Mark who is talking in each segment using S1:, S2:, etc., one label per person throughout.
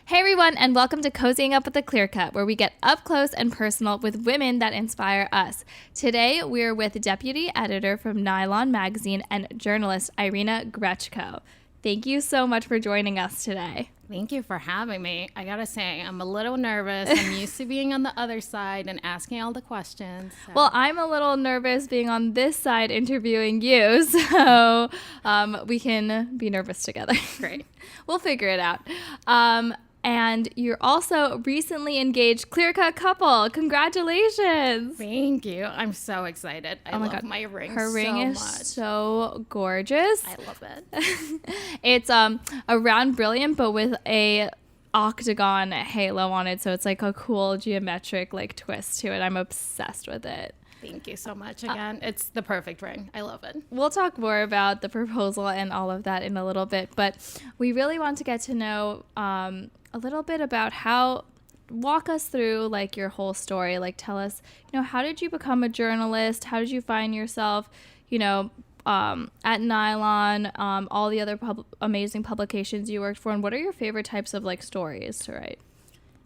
S1: Hey everyone, and welcome to Cozying Up with a Clear Cut, where we get up close and personal with women that inspire us. Today, we're with Deputy Editor from NYLON magazine and journalist Irina Grechko. Thank you so much for joining us today.
S2: Thank you for having me. I gotta say, I'm a little nervous. I'm used to being on the other side and asking all the questions. So.
S1: Well, I'm a little nervous being on this side interviewing you, so we can be nervous together.
S2: Great.
S1: We'll figure it out. And you're also recently engaged clear-cut couple. Congratulations.
S2: Thank you. I'm so excited. I love my ring so much.
S1: Her ring is so gorgeous.
S2: I love it.
S1: It's a round brilliant, but with a octagon halo on it. So it's like a cool geometric like twist to it. I'm obsessed with it.
S2: Thank you so much again. It's the perfect ring. I love it.
S1: We'll talk more about the proposal and all of that in a little bit, but we really want to get to know a little bit about walk us through like your whole story. Like tell us, how did you become a journalist? How did you find yourself, at NYLON, all the other amazing publications you worked for, and what are your favorite types of like stories to write?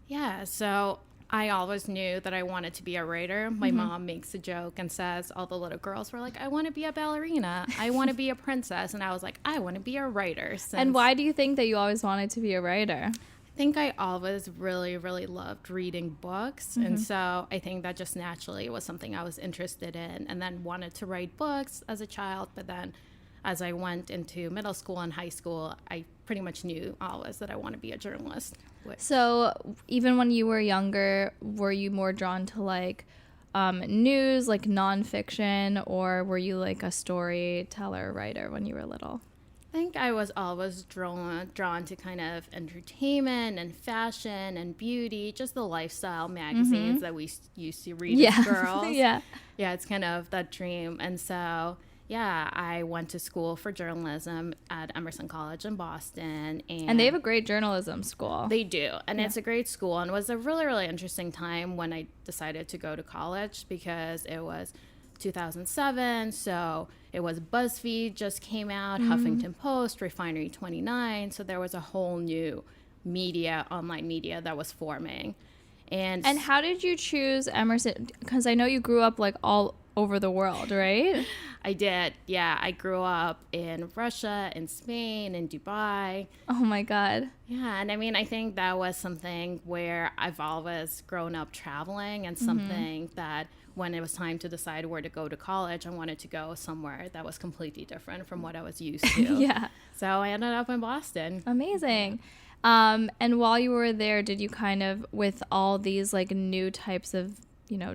S2: Yeah, so I always knew that I wanted to be a writer. My mom makes a joke and says all the little girls were like, I want to be a ballerina. I want to be a princess. And I was like, I want to be a writer.
S1: And why do you think that you always wanted to be a writer?
S2: I think I always really, really loved reading books. And so I think that just naturally was something I was interested in and then wanted to write books as a child. But then as I went into middle school and high school, I pretty much knew always that I want to be a journalist.
S1: So even when you were younger, were you more drawn to like news, like nonfiction, or were you like a storyteller writer when you were little?
S2: I think I was always drawn to kind of entertainment and fashion and beauty, just the lifestyle magazines that we used to read as girls. Yeah, it's kind of that dream. And so I went to school for journalism at Emerson College in Boston.
S1: And they have a great journalism school.
S2: They do. And it's a great school. And it was a really, really interesting time when I decided to go to college because it was 2007. So it was BuzzFeed just came out, Huffington Post, Refinery 29. So there was a whole new online media that was forming. And
S1: how did you choose Emerson? Because I know you grew up like all over the world, right?
S2: I did. Yeah. I grew up in Russia, in Spain, in Dubai.
S1: Oh my God.
S2: Yeah. And I mean, I think that was something where I've always grown up traveling and something that when it was time to decide where to go to college, I wanted to go somewhere that was completely different from what I was used to.
S1: Yeah.
S2: So I ended up in Boston.
S1: Amazing. And while you were there, did you kind of, with all these like new types of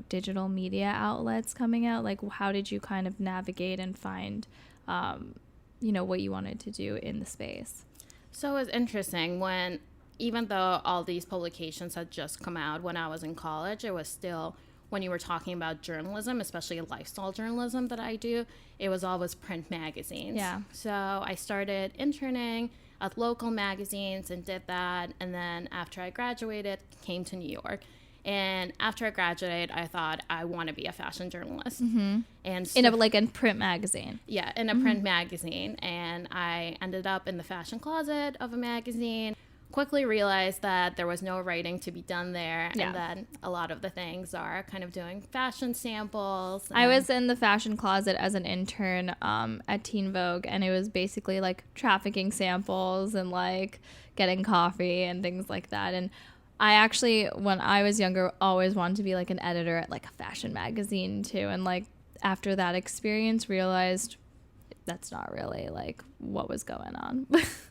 S1: digital media outlets coming out, like how did you kind of navigate and find what you wanted to do in the space?
S2: So it was interesting when, even though all these publications had just come out when I was in college, it was still, when you were talking about journalism, especially lifestyle journalism that I do, it was always print magazines.
S1: Yeah.
S2: So I started interning at local magazines and did that, and then after I graduated, came to New York. And after I graduated, I thought I want to be a fashion journalist. And so,
S1: in a print magazine.
S2: Yeah, in a print magazine. And I ended up in the fashion closet of a magazine. Quickly realized that there was no writing to be done there. Yeah. And then a lot of the things are kind of doing fashion samples.
S1: I was in the fashion closet as an intern at Teen Vogue, and it was basically like trafficking samples and like getting coffee and things like that. And I actually, when I was younger, always wanted to be like an editor at like a fashion magazine too. And like after that experience, realized that's not really like what was going on.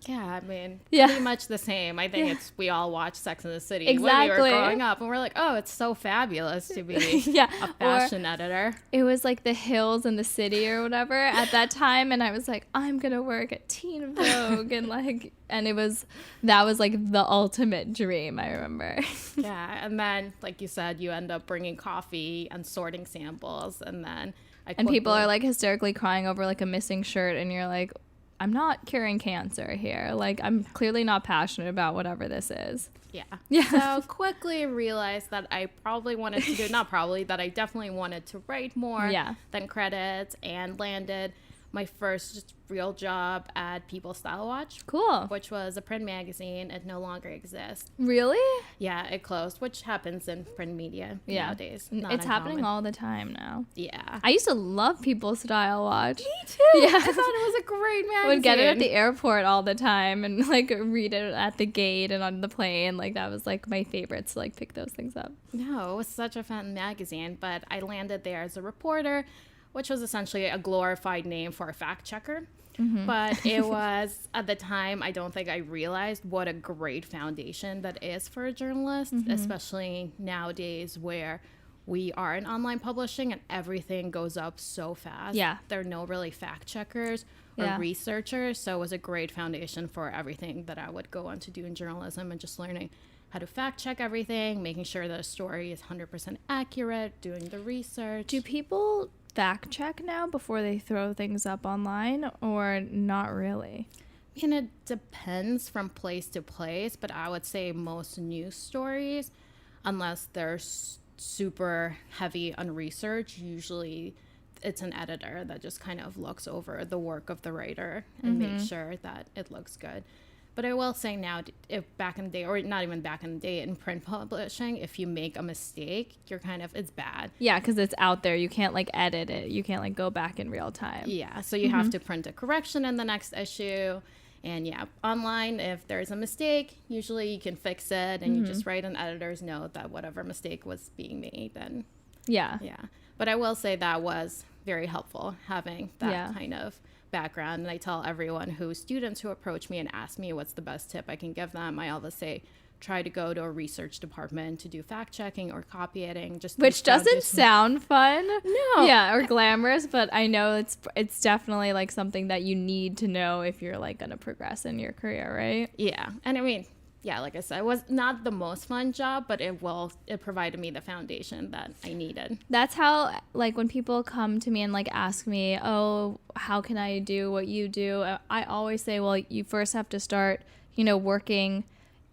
S2: Yeah, I mean, pretty much the same. I think we all watched Sex and the City when we were growing up, and we're like, oh, it's so fabulous to be a fashion editor.
S1: It was like the Hills and the City or whatever at that time, and I was like, I'm gonna work at Teen Vogue, and that was like the ultimate dream. I remember.
S2: Yeah, and then like you said, you end up bringing coffee and sorting samples, and then.
S1: And people are like hysterically crying over like a missing shirt, and you're like, I'm not curing cancer here. Like, I'm clearly not passionate about whatever this is.
S2: Yeah. So quickly realized that I probably wanted to do, not probably, that I definitely wanted to write more than credits, and landed my first real job at People Style Watch,
S1: Cool.
S2: which was a print magazine. It no longer exists.
S1: Really?
S2: Yeah, it closed, which happens in print media nowadays.
S1: It's happening all the time now.
S2: Yeah.
S1: I used to love People Style Watch.
S2: Me too. Yeah. I thought it was a great magazine.
S1: I would get it at the airport all the time and like read it at the gate and on the plane. Like that was like my favorites to like pick those things up.
S2: No, it was such a fun magazine, but I landed there as a reporter, which was essentially a glorified name for a fact checker. But it was, at the time, I don't think I realized what a great foundation that is for a journalist, especially nowadays where we are in online publishing and everything goes up so fast.
S1: Yeah.
S2: There are no really fact checkers or researchers, so it was a great foundation for everything that I would go on to do in journalism, and just learning how to fact check everything, making sure that a story is 100% accurate, doing the research.
S1: Do people fact check now before they throw things up online, or not really?
S2: I mean, it depends from place to place, but I would say most news stories, unless they're super heavy on research, usually it's an editor that just kind of looks over the work of the writer and makes sure that it looks good. But I will say now, if back in the day, or not even back in the day, in print publishing, if you make a mistake, you're kind of, it's bad.
S1: Yeah, because it's out there. You can't like edit it. You can't like go back in real time.
S2: Yeah, so you have to print a correction in the next issue. And yeah, online, if there's a mistake, usually you can fix it, and you just write an editor's note that whatever mistake was being made. And
S1: Yeah.
S2: But I will say that was very helpful, having that kind of background. And I tell everyone students who approach me and ask me what's the best tip I can give them, I always say, try to go to a research department to do fact checking or copy editing.
S1: Which doesn't sound fun.
S2: No.
S1: Yeah, or glamorous, but I know it's definitely like something that you need to know if you're like going to progress in your career, right?
S2: Yeah. And I mean, yeah, like I said, it was not the most fun job, but it provided me the foundation that I needed.
S1: That's how, like, when people come to me and like ask me, oh, how can I do what you do? I always say, well, you first have to start, working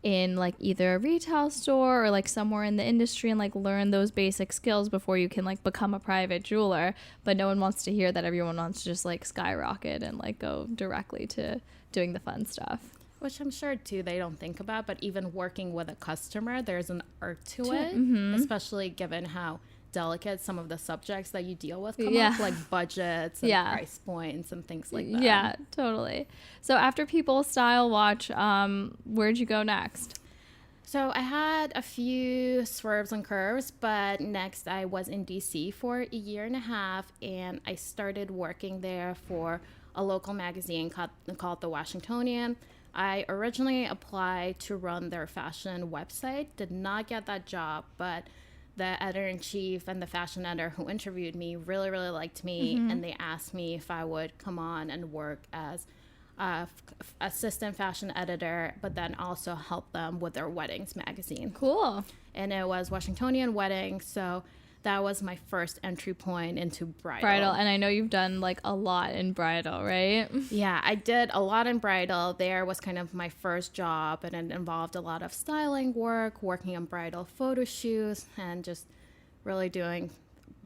S1: in like either a retail store or like somewhere in the industry and like learn those basic skills before you can like become a private jeweler. But no one wants to hear that. Everyone wants to just like skyrocket and like go directly to doing the fun stuff.
S2: Which I'm sure, too, they don't think about. But even working with a customer, there's an art to it, especially given how delicate some of the subjects that you deal with come up, like budgets and price points and things like that.
S1: Yeah, totally. So after People Style Watch, where'd you go next?
S2: So I had a few swerves and curves, but next I was in DC for a year and a half, and I started working there for a local magazine called The Washingtonian. I originally applied to run their fashion website, did not get that job, but the editor-in-chief and the fashion editor who interviewed me really, really liked me, and they asked me if I would come on and work as assistant fashion editor, but then also help them with their weddings magazine.
S1: Cool.
S2: And it was Washingtonian weddings, so that was my first entry point into bridal.
S1: And I know you've done like a lot in bridal, right?
S2: Yeah, I did a lot in bridal. There was kind of my first job, and it involved a lot of styling work, working on bridal photo shoots, and just really doing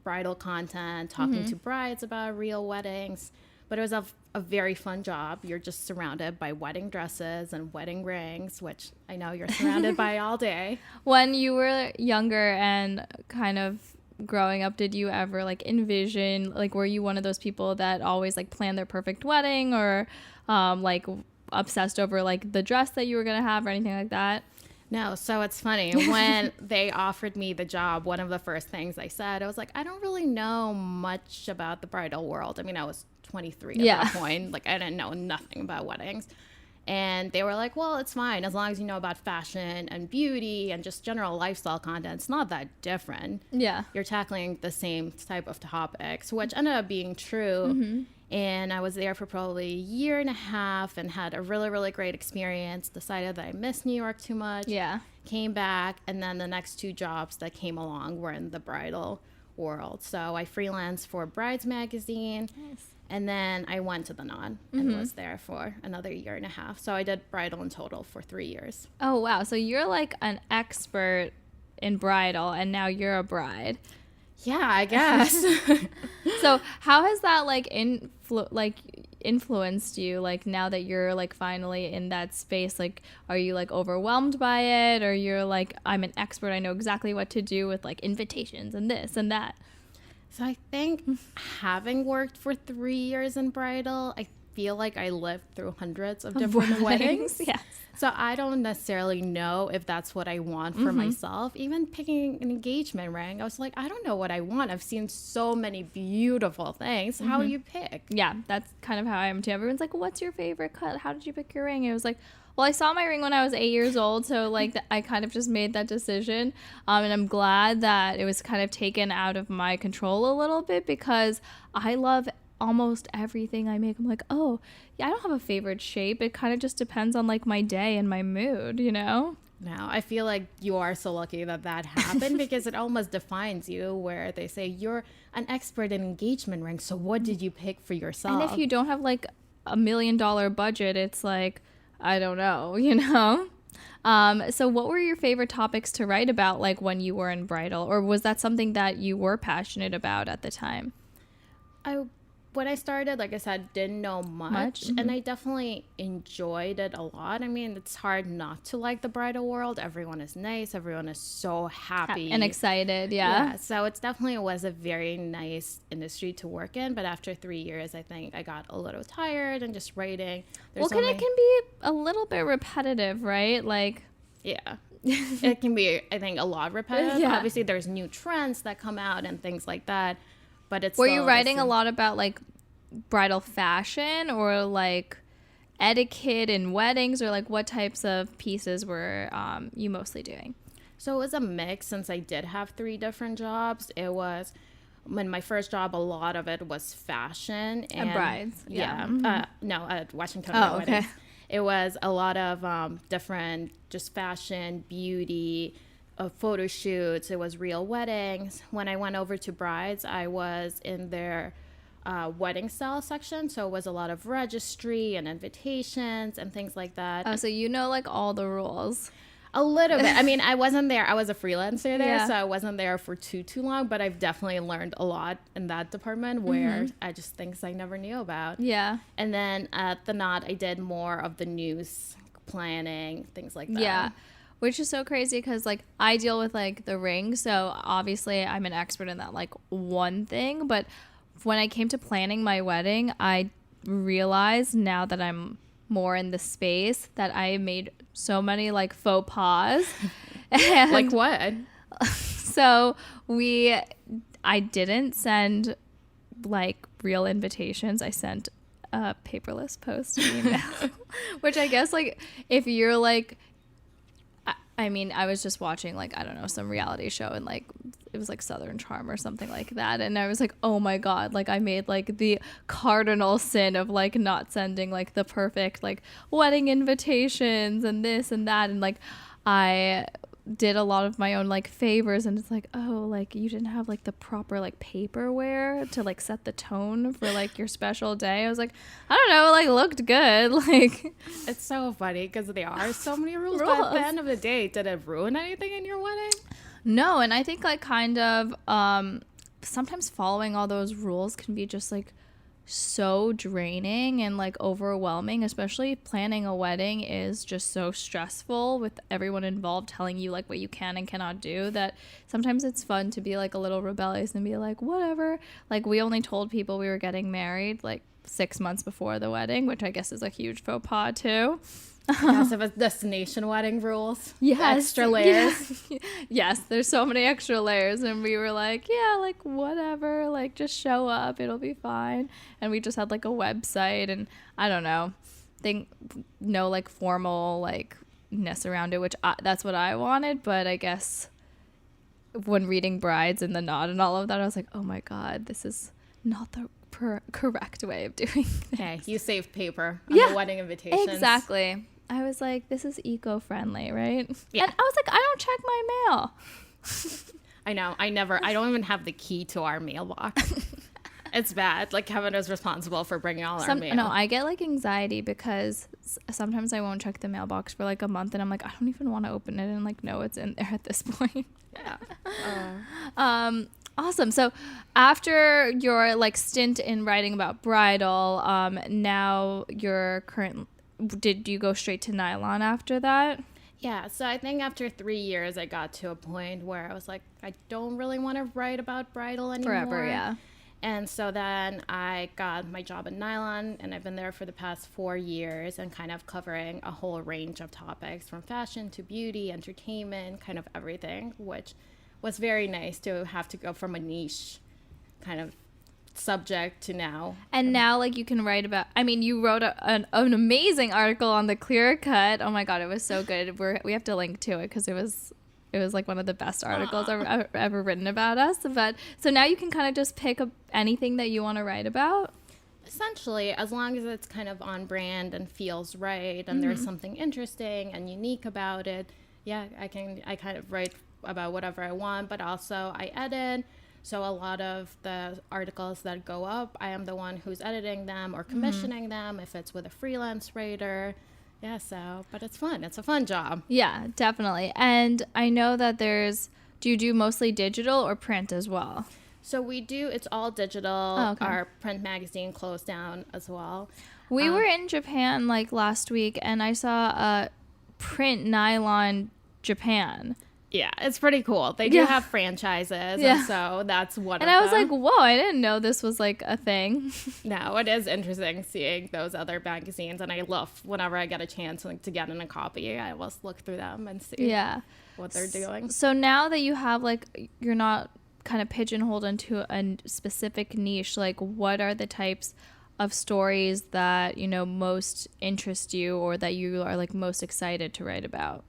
S2: bridal content, talking to brides about real weddings. But it was a very fun job. You're just surrounded by wedding dresses and wedding rings, which I know you're surrounded by all day.
S1: When you were younger and kind of growing up, did you ever like envision, like, were you one of those people that always like planned their perfect wedding, or like obsessed over like the dress that you were gonna have or anything like that?
S2: No, so it's funny. When they offered me the job, one of the first things I said, I was like, I don't really know much about the bridal world. I mean, I was 23 at that point. Like, I didn't know nothing about weddings. And they were like, well, it's fine as long as you know about fashion and beauty and just general lifestyle content. It's not that different.
S1: Yeah.
S2: You're tackling the same type of topics, which ended up being true. And I was there for probably a year and a half and had a really, really great experience. Decided that I missed New York too much.
S1: Yeah.
S2: Came back. And then the next two jobs that came along were in the bridal world. So I freelanced for Brides Magazine.
S1: Nice.
S2: And then I went to the NYLON and was there for another year and a half. So I did bridal in total for 3 years.
S1: Oh, wow. So you're like an expert in bridal, and now you're a bride.
S2: Yeah, I guess.
S1: So how has that influenced you, like now that you're like finally in that space? Like, are you like overwhelmed by it, or you're like, I'm an expert, I know exactly what to do with like invitations and this and that?
S2: So I think having worked for 3 years in bridal, I feel like I lived through hundreds of different weddings.
S1: Yes.
S2: So I don't necessarily know if that's what I want for myself. Even picking an engagement ring, I was like, I don't know what I want. I've seen so many beautiful things. How do you pick?
S1: Yeah, that's kind of how I am too. Everyone's like, what's your favorite cut? How did you pick your ring? It was like, well, I saw my ring when I was 8 years old, so like I kind of just made that decision. And I'm glad that it was kind of taken out of my control a little bit, because I love almost everything I make. I'm like, oh, yeah, I don't have a favorite shape. It kind of just depends on like my day and my mood, you know?
S2: Now, I feel like you are so lucky that that happened because it almost defines you, where they say you're an expert in engagement rings. So what did you pick for yourself?
S1: And if you don't have like $1 million budget, it's like, I don't know, you know? So what were your favorite topics to write about, like when you were in bridal, or was that something that you were passionate about at the time?
S2: When I started, like I said, didn't know much. And I definitely enjoyed it a lot. I mean, it's hard not to like the bridal world. Everyone is nice. Everyone is so happy.
S1: And excited, yeah.
S2: So it's definitely was a very nice industry to work in. But after 3 years, I think I got a little tired and just writing.
S1: It can be a little bit repetitive, right? Like,
S2: yeah. It can be, I think, a lot repetitive.
S1: Yeah.
S2: Obviously, there's new trends that come out and things like that. But it's
S1: were you writing a lot about like bridal fashion, or like etiquette in weddings, or like what types of pieces were you mostly doing?
S2: So it was a mix. Since I did have 3 different jobs, it was, in my first job, a lot of it was fashion and
S1: brides.
S2: Yeah. No, at Washington weddings. It was a lot of different, just fashion, beauty, photo shoots. It was real weddings. When I went over to brides, I was in their wedding style section, so it was a lot of registry and invitations and things like that.
S1: Oh, so you know like all the rules.
S2: A little bit. I mean, I wasn't there. I was a freelancer there, so I wasn't there for too long, but I've definitely learned a lot in that department where I just things I never knew about.
S1: Yeah.
S2: And then at the Knot, I did more of the news planning, things like that.
S1: Yeah. Which is so crazy because, like, I deal with, like, the ring, so obviously I'm an expert in that, like, one thing. But when I came to planning my wedding, I realized now that I'm more in the space that I made so many, like, faux pas. And
S2: like what?
S1: So I didn't send, like, real invitations. I sent a paperless post email, which I guess, like, if you're, like... I mean, I was just watching, like, I don't know, some reality show, and, like, it was, like, Southern Charm or something like that, and I was like, oh, my God, like, I made, like, the cardinal sin of, like, not sending, like, the perfect, like, wedding invitations and this and that, and, like, I did a lot of my own, like, favors, and it's like, oh, like, you didn't have, like, the proper, like, paperware to, like, set the tone for, like, your special day. I was like, I don't know, like, looked good. Like,
S2: it's so funny because there are so many rules, but at the end of the day, did it ruin anything in your wedding?
S1: No, and I think, like, kind of sometimes following all those rules can be just, like, so draining and, like, overwhelming. Especially planning a wedding is just so stressful with everyone involved telling you, like, what you can and cannot do, that sometimes it's fun to be, like, a little rebellious and be like, whatever. Like, we only told people we were getting married, like, 6 months before the wedding, which I guess is a huge faux pas too.
S2: Yes, it was destination wedding rules.
S1: Yes.
S2: Extra layers.
S1: Yeah. Yes, there's so many extra layers. And we were like, yeah, like, whatever. Like, just show up. It'll be fine. And we just had, like, a website. And I don't know. No, like, formal, like, ness around it, which that's what I wanted. But I guess when reading Brides and the Knot and all of that, I was like, oh, my God, this is not the correct way of doing things.
S2: Okay, you saved paper on the wedding invitations.
S1: Exactly. I was like, this is eco-friendly, right?
S2: Yeah.
S1: And I was like, I don't check my mail.
S2: I know. I don't even have the key to our mailbox. It's bad. Like, Kevin is responsible for bringing all our mail.
S1: No, I get, like, anxiety because sometimes I won't check the mailbox for, like, a month, and I'm like, I don't even want to open it and, like, know it's in there at this point.
S2: Yeah.
S1: Awesome. So after your like stint in writing about bridal, now your current, did you go straight to nylon after that?
S2: Yeah, so I think after 3 years, I got to a point where I was like, I don't really want to write about bridal anymore.
S1: Forever, yeah.
S2: And so then I got my job at Nylon, and I've been there for the past 4 years and kind of covering a whole range of topics from fashion to beauty, entertainment, kind of everything, which was very nice to have to go from a niche kind of subject to now.
S1: And now, like, you can write about, I mean, you wrote an amazing article on the clear cut. Oh my God, it was so good. We have to link to it because it was like one of the best articles I've ever written about us. But so now you can kind of just pick up anything that you want to write about.
S2: Essentially, as long as it's kind of on brand and feels right and there's something interesting and unique about it, yeah, I kind of write about whatever I want, but also I edit. So a lot of the articles that go up, I am the one who's editing them or commissioning them if it's with a freelance writer. Yeah, but it's fun. It's a fun job.
S1: Yeah, definitely. And I know that do you do mostly digital or print as well?
S2: So it's all digital.
S1: Oh, okay.
S2: Our print magazine closed down as well.
S1: We were in Japan like last week and I saw a print nylon Japan.
S2: Yeah, it's pretty cool. They do have franchises, and so that's one of them.
S1: And I was like, whoa, I didn't know this was like a thing.
S2: No, it is interesting seeing those other magazines, and I love whenever I get a chance to get in a copy, I will look through them and see what they're doing.
S1: So now that you have like, you're not kind of pigeonholed into a specific niche, like what are the types of stories that, you know, most interest you or that you are like most excited to write about?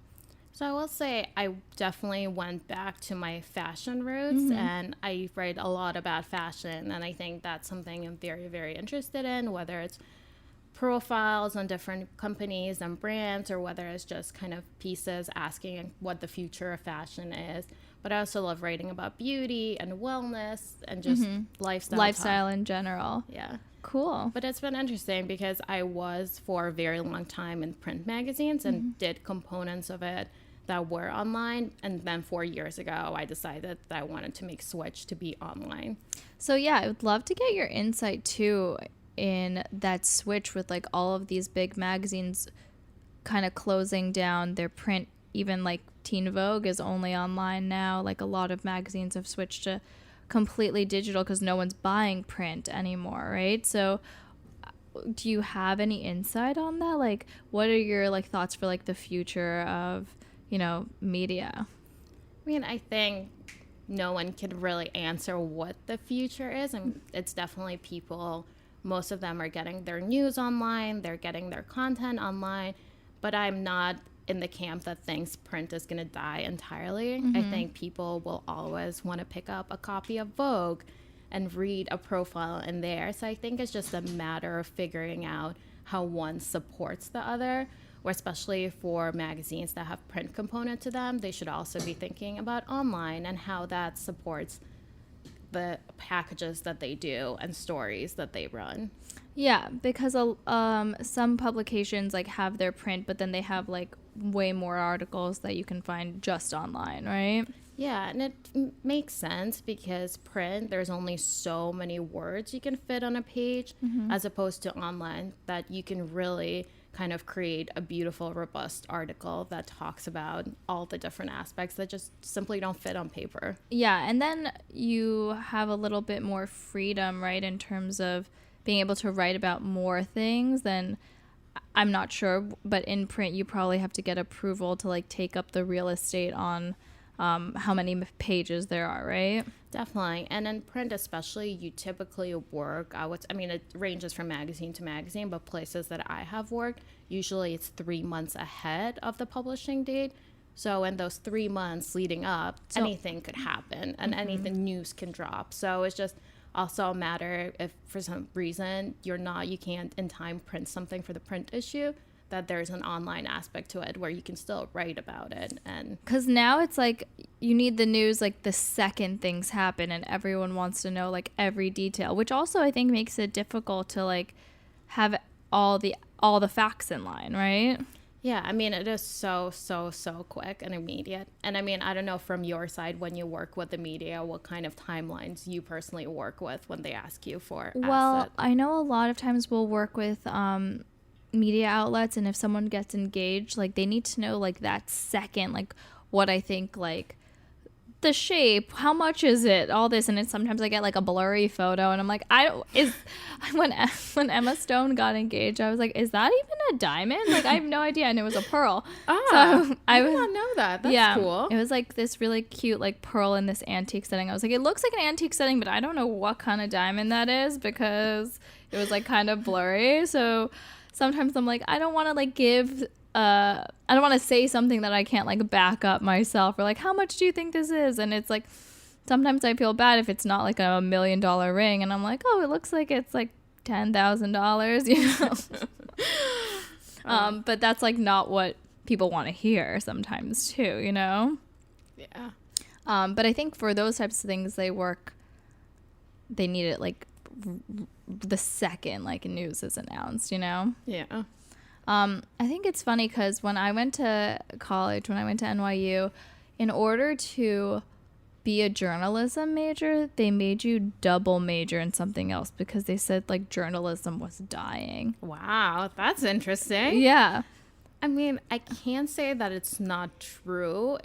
S2: So I will say I definitely went back to my fashion roots, and I write a lot about fashion, and I think that's something I'm very, very interested in, whether it's profiles on different companies and brands or whether it's just kind of pieces asking what the future of fashion is. But I also love writing about beauty and wellness and just lifestyle
S1: in general.
S2: Yeah.
S1: Cool.
S2: But it's been interesting because I was for a very long time in print magazines and did components of it that were online, and then 4 years ago I decided that I wanted to make switch to be online.
S1: So yeah, I would love to get your insight too in that switch with like all of these big magazines kind of closing down their print. Even like Teen Vogue is only online now. Like a lot of magazines have switched to completely digital because no one's buying print anymore, right? So do you have any insight on that? Like what are your like thoughts for like the future of, you know, media?
S2: I mean, I think no one can really answer what the future is, and it's definitely people, most of them are getting their news online, they're getting their content online, but I'm not in the camp that thinks print is going to die entirely. I think people will always want to pick up a copy of Vogue and read a profile in there. So I think it's just a matter of figuring out how one supports the other, or especially for magazines that have print component to them, they should also be thinking about online and how that supports the packages that they do and stories that they run.
S1: Yeah, because some publications like have their print, but then they have like way more articles that you can find just online, right?
S2: Yeah, and it makes sense because print, there's only so many words you can fit on a page as opposed to online that you can really kind of create a beautiful, robust article that talks about all the different aspects that just simply don't fit on paper.
S1: Yeah, and then you have a little bit more freedom, right, in terms of being able to write about more things than, I'm not sure, but in print you probably have to get approval to like take up the real estate on how many pages there are, right?
S2: Definitely. And in print especially, you typically work, it ranges from magazine to magazine, but places that I have worked, usually it's 3 months ahead of the publishing date. So in those 3 months leading up, anything could happen and anything news can drop. So it's just also a matter if for some reason you can't in time print something for the print issue, that there's an online aspect to it where you can still write about it. And
S1: because now it's like you need the news like the second things happen and everyone wants to know like every detail, which also I think makes it difficult to like have all the facts in line, right?
S2: Yeah, I mean, it is so, so, so quick and immediate. And I mean, I don't know from your side, when you work with the media, what kind of timelines you personally work with when they ask you for
S1: Well,
S2: asset.
S1: I know a lot of times we'll work with media outlets, and if someone gets engaged, like they need to know like that second, like what I think, like the shape, how much is it, all this. And it's sometimes I get like a blurry photo and I'm like, I don't is when Emma Stone got engaged, I was like, is that even a diamond? Like I have no idea. And it was a pearl.
S2: I did not know that. That's cool.
S1: It was like this really cute like pearl in this antique setting. I was like, it looks like an antique setting, but I don't know what kind of diamond that is because it was like kind of blurry. So sometimes I'm like, I don't want to like give I don't want to say something that I can't like back up myself, or like, how much do you think this is? And it's like, sometimes I feel bad if it's not like a $1 million ring, and I'm like, oh, it looks like it's like $10,000, you know. But that's like not what people want to hear sometimes too, you know.
S2: Yeah.
S1: But I think for those types of things, they need it like the second like news is announced, you know.
S2: Yeah.
S1: I think it's funny because when I went to college, when I went to NYU, in order to be a journalism major, they made you double major in something else because they said like journalism was dying.
S2: Wow, that's interesting.
S1: Yeah.
S2: I mean, I can't say that it's not true.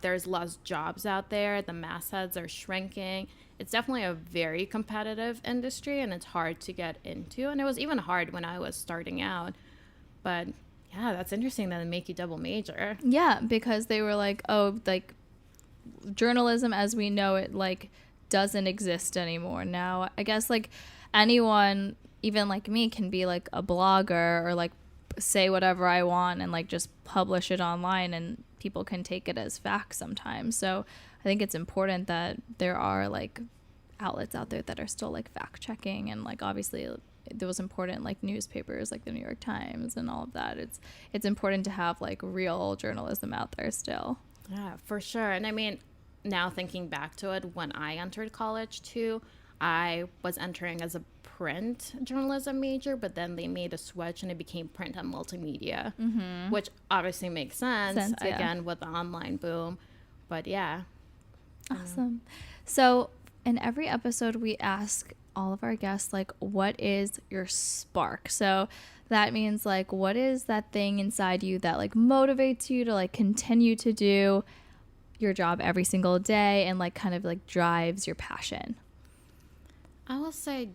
S2: There's less jobs out there. The mastheads are shrinking. It's definitely a very competitive industry, and it's hard to get into. And it was even hard when I was starting out. But yeah, that's interesting that they make you double major.
S1: Yeah, because they were like, oh, like journalism as we know it like doesn't exist anymore now. I guess like anyone, even like me, can be like a blogger or like say whatever I want and like just publish it online, and people can take it as fact sometimes. So I think it's important that there are like outlets out there that are still like fact checking, and like obviously those important like newspapers like the New York Times and all of that. It's important to have like real journalism out there still.
S2: Yeah, for sure. And I mean, now thinking back to it, when I entered college too, I was entering as a print journalism major, but then they made a switch and it became print and multimedia, which obviously makes sense
S1: yeah.
S2: again with the online boom. But yeah.
S1: Awesome. So in every episode we ask all of our guests like, what is your spark? So that means like, what is that thing inside you that like motivates you to like continue to do your job every single day and like kind of like drives your passion?
S2: I will say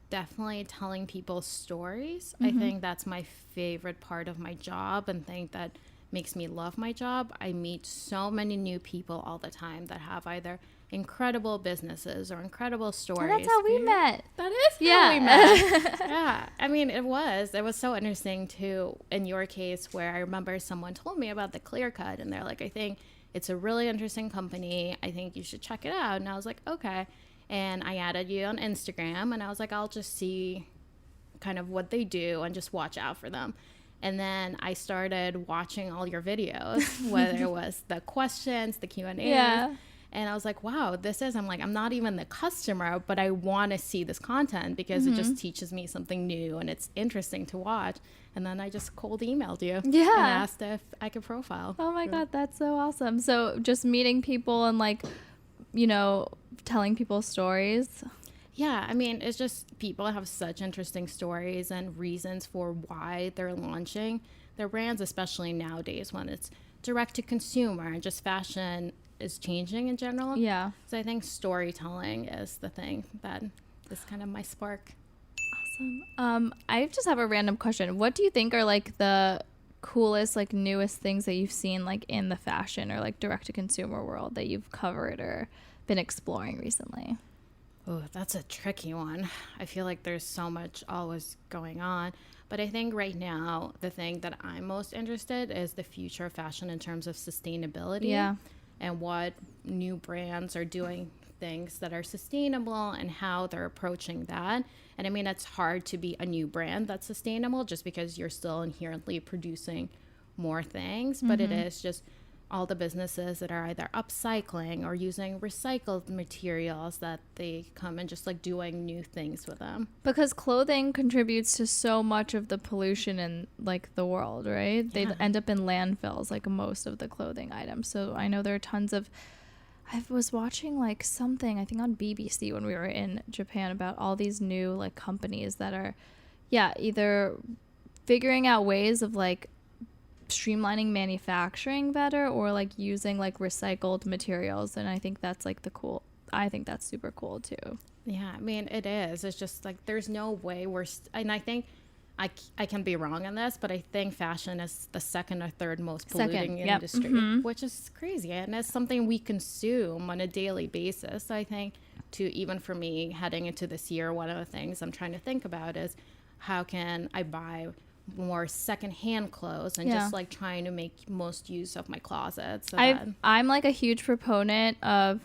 S2: definitely telling people stories. I think that's my favorite part of my job, and think that makes me love my job. I meet so many new people all the time that have either incredible businesses or incredible stories.
S1: Oh, that's how we met.
S2: That is how we met. Yeah. I mean, it was so interesting too in your case, where I remember someone told me about the Clear Cut, and they're like, I think it's a really interesting company. I think you should check it out. And I was like, okay. And I added you on Instagram, and I was like, I'll just see kind of what they do and just watch out for them. And then I started watching all your videos, whether it was the questions, the Q&As.
S1: Yeah.
S2: And I was like, wow, I'm not even the customer, but I want to see this content because it just teaches me something new and it's interesting to watch. And then I just cold emailed you and asked if I could profile.
S1: Oh my God, that's so awesome. So just meeting people and like, you know, telling people stories.
S2: Yeah, I mean, it's just people have such interesting stories and reasons for why they're launching their brands, especially nowadays when it's direct to consumer and just fashion is changing in general.
S1: Yeah.
S2: So I think storytelling is the thing that is kind of my spark.
S1: Awesome. I just have a random question. What do you think are like the coolest, like newest things that you've seen like in the fashion or like direct to consumer world that you've covered or been exploring recently?
S2: Oh, that's a tricky one. I feel like there's so much always going on. But I think right now, the thing that I'm most interested is the future of fashion in terms of sustainability.
S1: Yeah.
S2: And what new brands are doing things that are sustainable and how they're approaching that. And I mean, it's hard to be a new brand that's sustainable just because you're still inherently producing more things. But it is just all the businesses that are either upcycling or using recycled materials, that they come and just like doing new things with them.
S1: Because clothing contributes to so much of the pollution in like the world, right? They end up in landfills, like most of the clothing items. So I know there are tons of, I was watching like something, I think on BBC when we were in Japan, about all these new like companies that are, either figuring out ways of like streamlining manufacturing better or like using like recycled materials. And I think that's like I think that's super cool too.
S2: Yeah, I mean, it is. It's just like there's no way and I think I can be wrong on this, but I think fashion is the second or third most polluting industry, which is crazy. And it's something we consume on a daily basis. So I think even for me heading into this year, one of the things I'm trying to think about is how can I buy more secondhand clothes and just like trying to make most use of my closet. So
S1: I'm like a huge proponent of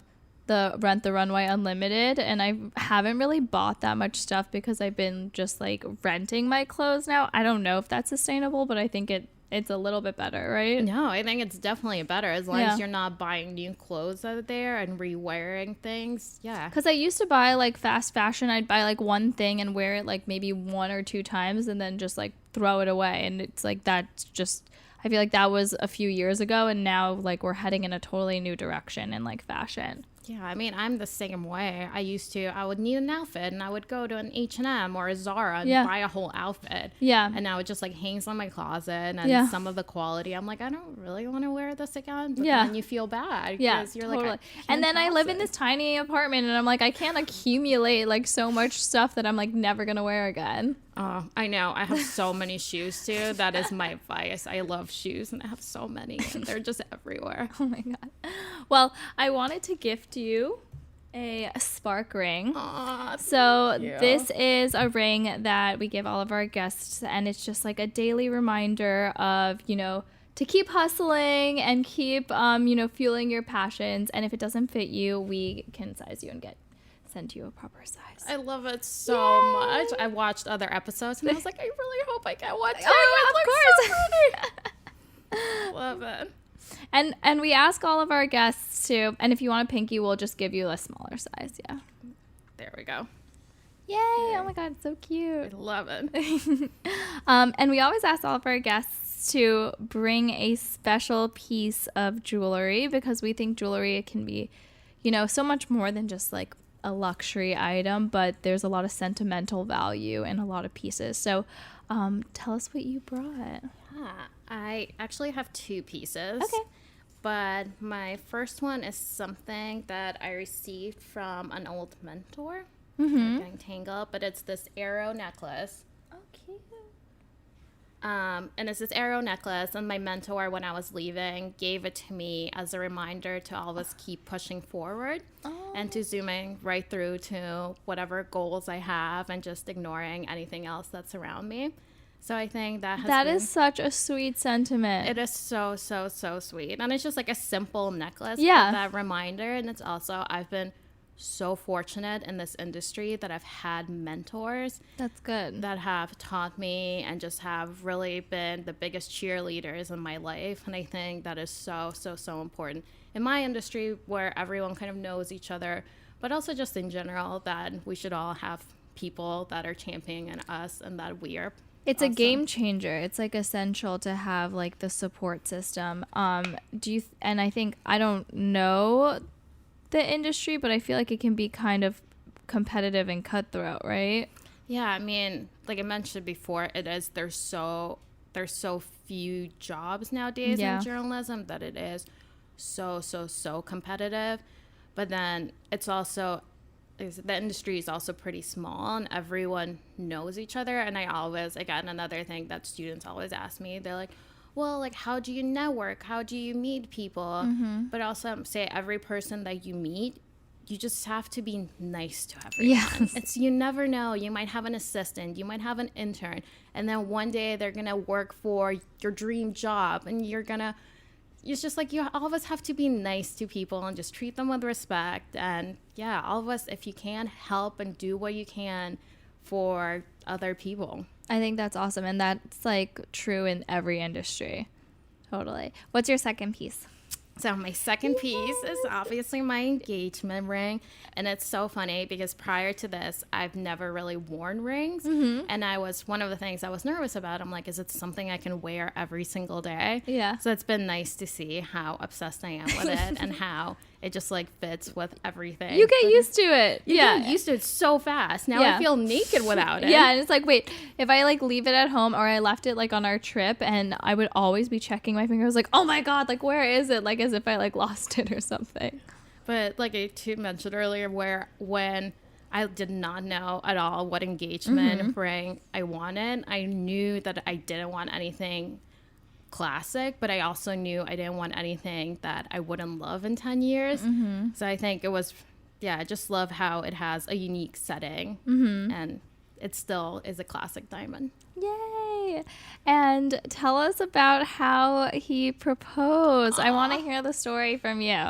S1: the Rent the Runway Unlimited, and I haven't really bought that much stuff because I've been just like renting my clothes now. I don't know if that's sustainable, but I think it's a little bit better, right?
S2: No, I think it's definitely better as long as you're not buying new clothes out there and rewearing things. Yeah.
S1: Because I used to buy like fast fashion. I'd buy like one thing and wear it like maybe 1 or 2 times and then just like throw it away. And it's like that's just, I feel like that was a few years ago, and now like we're heading in a totally new direction in like fashion.
S2: Yeah, I mean, I'm the same way. I would need an outfit and I would go to an H&M or a Zara and buy a whole outfit. Yeah. And now it just like hangs on my closet, and some of the quality, I'm like, I don't really want to wear this again. But then you feel bad because you're like,
S1: and then I live in this tiny apartment and I'm like, I can't accumulate like so much stuff that I'm like never going to wear again.
S2: Oh, I know. I have so many shoes too. That is my vice. I love shoes and I have so many and they're just everywhere.
S1: Oh my God. Well, I wanted to gift you a spark ring.
S2: Aw,
S1: so this is a ring that we give all of our guests, and it's just like a daily reminder of, to keep hustling and keep, fueling your passions. And if it doesn't fit you, we can size you and send you a proper size.
S2: I love it so much. I watched other episodes and I was like, I really hope I get one too.
S1: Oh, of
S2: course. So love it.
S1: And we ask all of our guests to, and if you want a pinky, we'll just give you a smaller size. Yeah.
S2: There we go.
S1: Yay. Oh my God, so cute.
S2: I love it.
S1: And we always ask all of our guests to bring a special piece of jewelry, because we think jewelry can be, so much more than just like a luxury item, but there's a lot of sentimental value in a lot of pieces. So tell us what you brought.
S2: I actually have 2 pieces.
S1: Okay.
S2: But my first one is something that I received from an old mentor. I'm getting tangled, but it's this arrow necklace.
S1: Oh, cute.
S2: And it's this arrow necklace, and my mentor, when I was leaving, gave it to me as a reminder to always keep pushing forward and to zooming right through to whatever goals I have and just ignoring anything else that's around me. So I think that
S1: is such a sweet sentiment.
S2: It is so, so, so sweet. And it's just like a simple necklace.
S1: Yeah.
S2: With that reminder. And it's also, I've been so fortunate in this industry that I've had mentors.
S1: That's good.
S2: That have taught me and just have really been the biggest cheerleaders in my life. And I think that is so, so, so important in my industry, where everyone kind of knows each other, but also just in general, that we should all have people that are championing us and that we are.
S1: It's awesome. A game changer. It's like essential to have like the support system. And I think, I don't know the industry, but I feel like it can be kind of competitive and cutthroat, right?
S2: Yeah, I mean, like I mentioned before, there's so few jobs nowadays in journalism that it is so competitive. But then it's also, the industry is also pretty small and everyone knows each other. And again, another thing that students always ask me, they're like, well, like, how do you network? How do you meet people? But also say every person that you meet, you just have to be nice to everyone. Yes. You never know. You might have an assistant, you might have an intern, and then one day they're going to work for your dream job, and it's just like, all of us have to be nice to people and just treat them with respect. And yeah, all of us, if you can, help and do what you can for other people.
S1: I think that's awesome. And that's like true in every industry. Totally. What's your second piece?
S2: So my second piece is obviously my engagement ring. And it's so funny because prior to this, I've never really worn rings. And one of the things I was nervous about, I'm like, is it something I can wear every single day?
S1: Yeah.
S2: So it's been nice to see how obsessed I am with it and how it just like fits with everything.
S1: You get used to it.
S2: You get used to it so fast. Now I feel naked without it.
S1: Yeah, and it's like, wait, if I like leave it at home or I left it like on our trip and I would always be checking my fingers like, oh my God, like where is it? Like as if I like lost it or something.
S2: But like I too mentioned earlier, when I did not know at all what engagement ring I wanted, I knew that I didn't want anything classic, but I also knew I didn't want anything that I wouldn't love in 10 years. So I think it was, I just love how it has a unique setting and it still is a classic diamond.
S1: Yay! And tell us about how he proposed. I want to hear the story from you.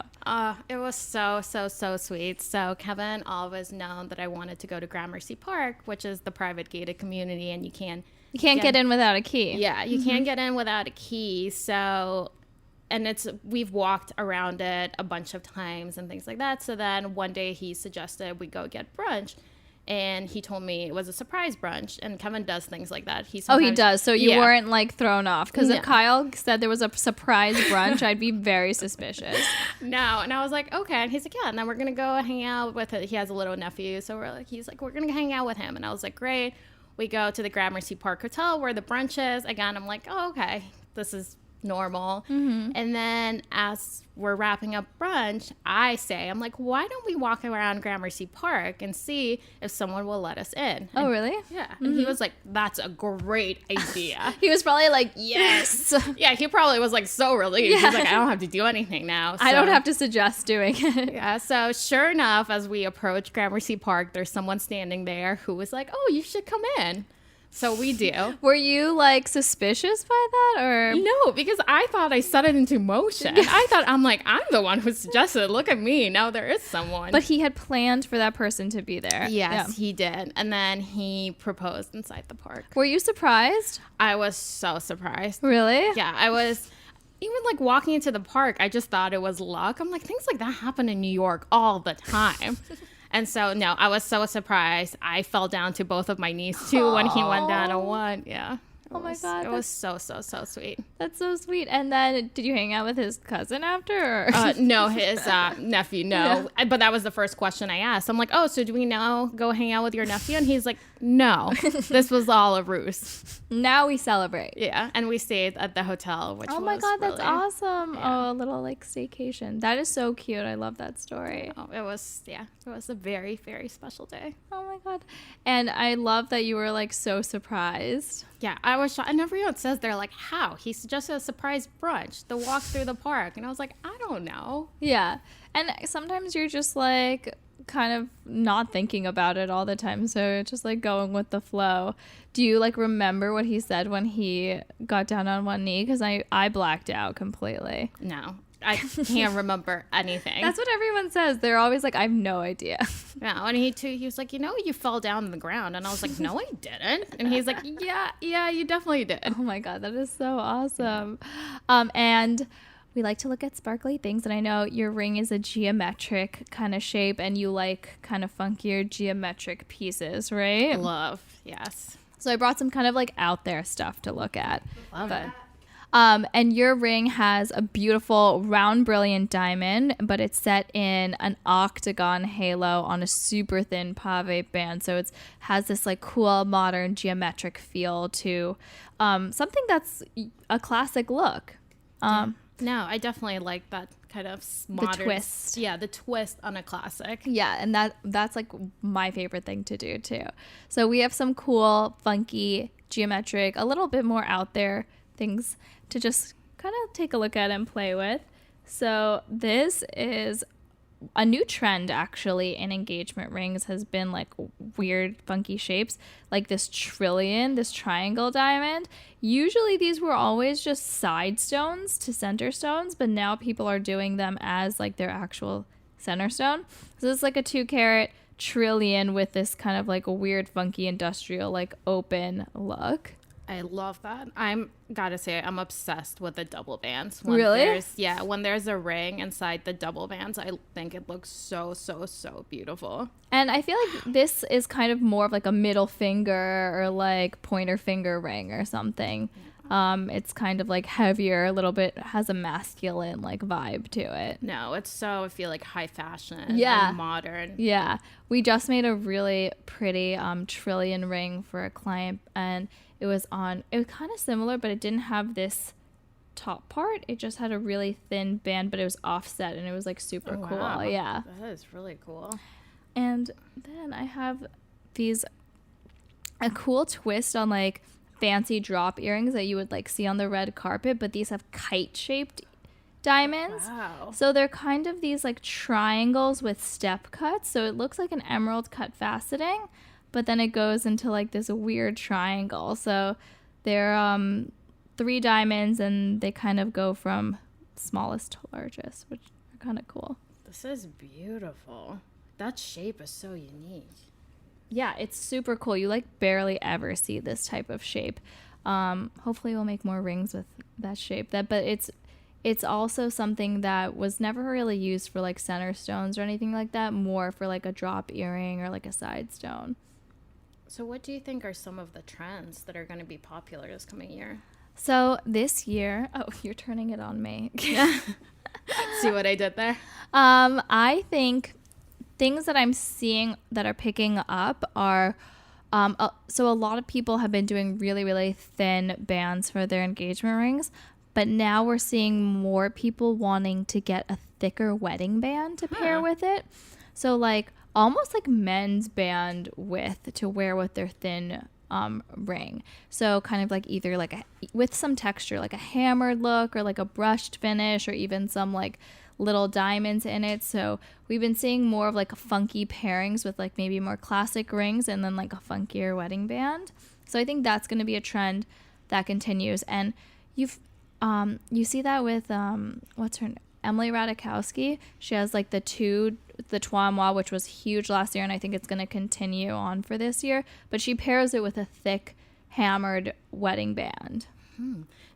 S2: It was so sweet. So Kevin always known that I wanted to go to Gramercy Park, which is the private gated community, and you can't
S1: get in without a key.
S2: Yeah, you can't get in without a key. So, and we've walked around it a bunch of times and things like that. So then one day he suggested we go get brunch. And he told me it was a surprise brunch. And Kevin does things like that. He
S1: does. So you weren't like thrown off. Because
S2: No.
S1: if Kyle said there was a surprise brunch, I'd be very suspicious.
S2: No. And I was like, okay. And he's like, yeah. And then we're going to go hang out with it. He has a little nephew. So we're going to hang out with him. And I was like, great. We go to the Gramercy Park Hotel where the brunch is. Again, I'm like, oh, okay. This is normal. And then as we're wrapping up brunch, I'm like, why don't we walk around Gramercy Park and see if someone will let us in?
S1: Oh, really?
S2: Yeah. And he was like, that's a great idea.
S1: He was probably like, yes.
S2: Yeah, he probably was like so relieved. He's like, I don't have to do anything now. So.
S1: I don't have to suggest doing it.
S2: Yeah, so sure enough, as we approach Gramercy Park, there's someone standing there who was like, oh, you should come in. So we do.
S1: Were you like suspicious by that or?
S2: No, because I thought I set it into motion. I'm the one who suggested, look at me. Now there is someone.
S1: But he had planned for that person to be there.
S2: Yes, he did. And then he proposed inside the park.
S1: Were you surprised?
S2: I was so surprised.
S1: Really?
S2: Yeah, I was. Even like walking into the park, I just thought it was luck. I'm like, things like that happen in New York all the time. And so, no, I was so surprised. I fell down to both of my knees, too, when he went down to one. Yeah.
S1: My God.
S2: It was so sweet.
S1: That's so sweet. And then did you hang out with his cousin after? Or?
S2: No, his nephew, no. Yeah. But that was the first question I asked. I'm like, oh, so do we now go hang out with your nephew? And he's like, no, this was all a ruse.
S1: Now we celebrate.
S2: Yeah. And we stayed at the hotel, which was
S1: my God, that's
S2: really
S1: awesome.
S2: Yeah.
S1: Oh, a little like staycation. That is so cute. I love that story.
S2: Oh, it was a very, very special day.
S1: Oh my God. And I love that you were like so surprised.
S2: Yeah, I was shocked. And everyone says they're like, how? He suggested a surprise brunch, the walk through the park. And I was like, I don't know.
S1: Yeah. And sometimes you're just like kind of not thinking about it all the time. So it's just like going with the flow. Do you like remember what he said when he got down on one knee? Because I blacked out completely.
S2: No. I can't remember anything.
S1: That's what everyone says. They're always like, I have no idea.
S2: Yeah, and he was like, you fell down on the ground. And I was like, no, I didn't. And he's like, yeah, you definitely did.
S1: Oh my God, that is so awesome. And we like to look at sparkly things. And I know your ring is a geometric kind of shape and you like kind of funkier geometric pieces, right?
S2: Love, yes.
S1: So I brought some kind of like out there stuff to look at.
S2: Love it.
S1: And your ring has a beautiful round brilliant diamond, but it's set in an octagon halo on a super thin pave band. So it has this like cool modern geometric feel to something that's a classic look.
S2: No, I definitely like that kind of modern,
S1: the twist.
S2: Yeah, the twist on a classic.
S1: Yeah, and that's like my favorite thing to do too. So we have some cool, funky, geometric, a little bit more out there things to just kind of take a look at and play with. So this is a new trend actually in engagement rings, has been like weird funky shapes like this triangle diamond. Usually these were always just side stones to center stones, but now people are doing them as like their actual center stone. So this is like a 2-carat trillion with this kind of like a weird funky industrial like open look.
S2: I love that. Gotta say, I'm obsessed with the double bands.
S1: Really?
S2: When there's a ring inside the double bands, I think it looks so, so, so beautiful.
S1: And I feel like this is kind of more of like a middle finger or like pointer finger ring or something. It's kind of like heavier, a little bit, has a masculine like vibe to it.
S2: No, it's so, I feel like high fashion and modern.
S1: Yeah. We just made a really pretty trillion ring for a client, and it was kind of similar, but it didn't have this top part. It just had a really thin band, but it was offset, and it was like super cool.
S2: Wow.
S1: Yeah.
S2: That is really cool.
S1: And then I have a cool twist on like fancy drop earrings that you would like see on the red carpet, but these have kite shaped diamonds.
S2: Wow.
S1: So they're kind of these like triangles with step cuts. So it looks like an emerald cut faceting, but then it goes into like this weird triangle. So they're 3 diamonds, and they kind of go from smallest to largest, which are kind of cool.
S2: This is beautiful. That shape is so unique.
S1: Yeah, it's super cool. You like barely ever see this type of shape. Hopefully we'll make more rings with that shape. But it's also something that was never really used for like center stones or anything like that, more for like a drop earring or like a side stone.
S2: So what do you think are some of the trends that are going to be popular this coming year?
S1: So this year, oh, you're turning it on me.
S2: See what I did there?
S1: I think things that I'm seeing that are picking up are, so a lot of people have been doing really, really thin bands for their engagement rings, but now we're seeing more people wanting to get a thicker wedding band to pair with it. So like almost like men's band width to wear with their thin ring. So kind of like either like with some texture, like a hammered look or like a brushed finish, or even some like little diamonds in it. So we've been seeing more of like funky pairings with like maybe more classic rings and then like a funkier wedding band. So I think that's going to be a trend that continues. And you see that with what's her name? Emily Ratajkowski. She has like the trois moi, which was huge last year, and I think it's going to continue on for this year, but she pairs it with a thick hammered wedding band.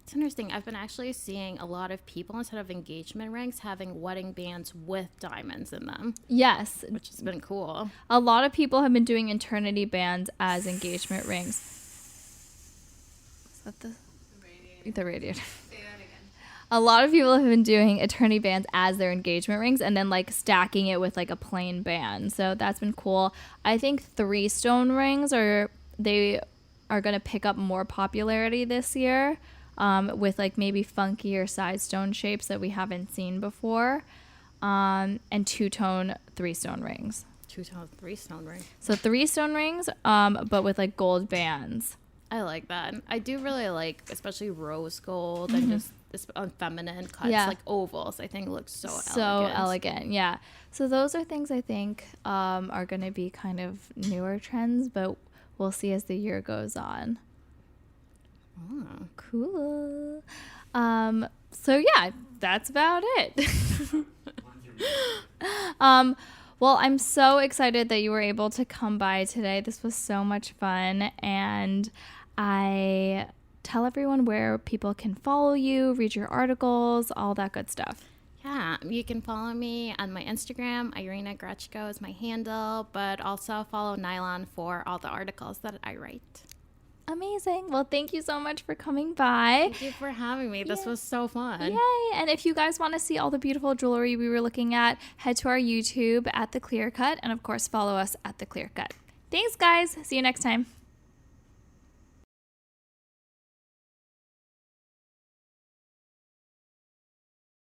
S2: It's interesting. I've been actually seeing a lot of people, instead of engagement rings, having wedding bands with diamonds in them.
S1: Yes.
S2: Which has been cool.
S1: A lot of people have been doing eternity bands as engagement rings. Is that the radiator? Say that again. A lot of people have been doing eternity bands as their engagement rings and then like stacking it with like a plain band. So that's been cool. I think 3-stone rings are going to pick up more popularity this year. With like maybe funkier side stone shapes that we haven't seen before, and 2-tone 3-stone rings.
S2: 2-tone 3-stone ring.
S1: So 3-stone rings, but with like gold bands.
S2: I like that. I do really like, especially rose gold and just this feminine cuts, like ovals. I think looks so
S1: elegant. Yeah. So those are things I think are going to be kind of newer trends, but we'll see as the year goes on.
S2: Oh.
S1: Cool. So yeah, that's about it. Well, I'm so excited that you were able to come by today. This was so much fun, and I tell everyone where people can follow you, read your articles, all that good stuff.
S2: Yeah, you can follow me on my Instagram. Irina Grechko is my handle, but also follow NYLON for all the articles that I write.
S1: Amazing. Well, thank you so much for coming by.
S2: Thank you for having me. This was so fun.
S1: Yay. And if you guys want to see all the beautiful jewelry we were looking at, head to our YouTube at The Clear Cut, and of course follow us at The Clear Cut. Thanks, guys. See you next time.